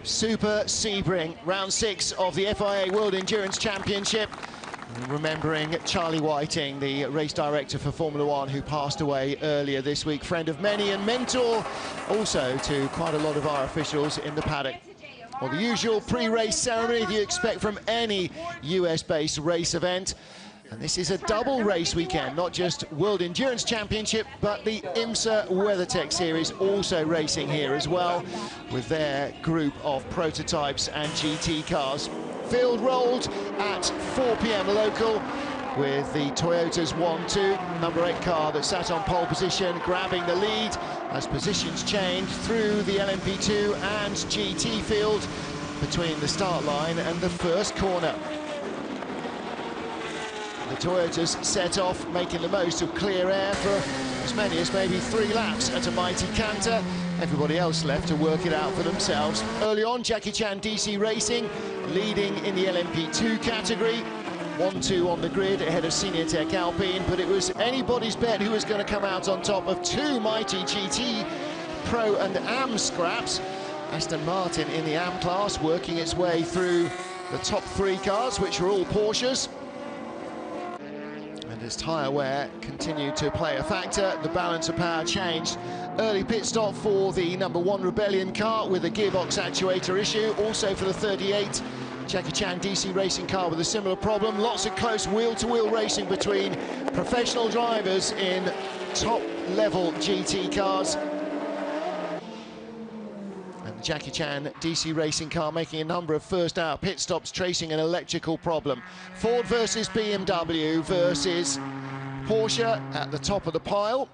Super Sebring, round 6 of the FIA World Endurance Championship. Remembering Charlie Whiting, the race director for Formula One, who passed away earlier this week, friend of many and mentor also to quite a lot of our officials in the paddock. Well, the usual pre-race ceremony that you expect from any US-based race event. And this is a double race weekend, not just World Endurance Championship, but the IMSA WeatherTech Series also racing here as well, with their group of prototypes and GT cars. Field rolled at 4 p.m. local, with the Toyota's 1-2, number 8 car that sat on pole position, grabbing the lead as positions changed through the LMP2 and GT field between the start line and the first corner. The Toyotas set off, making the most of clear air for as many as maybe 3 laps at a mighty canter. Everybody else left to work it out for themselves. Early on, Jackie Chan DC Racing leading in the LMP2 category. 1-2 on the grid ahead of Senior Tech Alpine, but it was anybody's bet who was going to come out on top of 2 mighty GT Pro and AM scraps. Aston Martin in the AM class working its way through the top 3 cars, which were all Porsches. And as tyre wear continued to play a factor, the balance of power changed. Early pit stop for the number 1 Rebellion car with a gearbox actuator issue. Also for the 38 Jackie Chan DC Racing car with a similar problem. Lots of close wheel-to-wheel racing between professional drivers in top-level GT cars. And the Jackie Chan DC Racing car making a number of first-hour pit stops, tracing an electrical problem. Ford versus BMW versus Porsche at the top of the pile,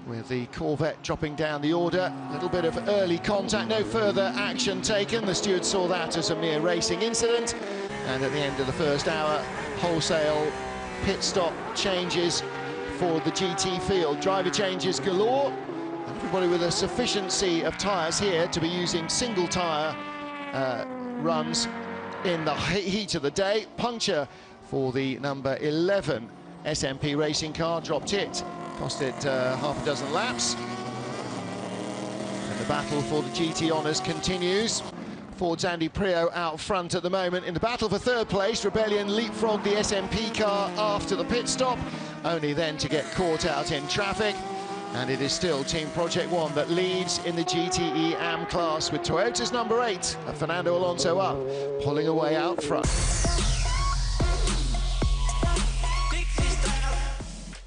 with the Corvette dropping down the order. A little bit of early contact, no further action taken. The stewards saw that as a mere racing incident. And at the end of the first hour, wholesale pit stop changes for the GT field. Driver changes galore. Everybody with a sufficiency of tyres here to be using single tyre runs in the heat of the day. Puncture for the number 11 SMP racing car, dropped it. Cost it half a dozen laps. And the battle for the GT honours continues. Ford's Andy Prio out front at the moment. In the battle for 3rd place, Rebellion leapfrogged the SMP car after the pit stop, only then to get caught out in traffic. And it is still Team Project One that leads in the GTE AM class, with Toyota's number 8, Fernando Alonso up, pulling away out front.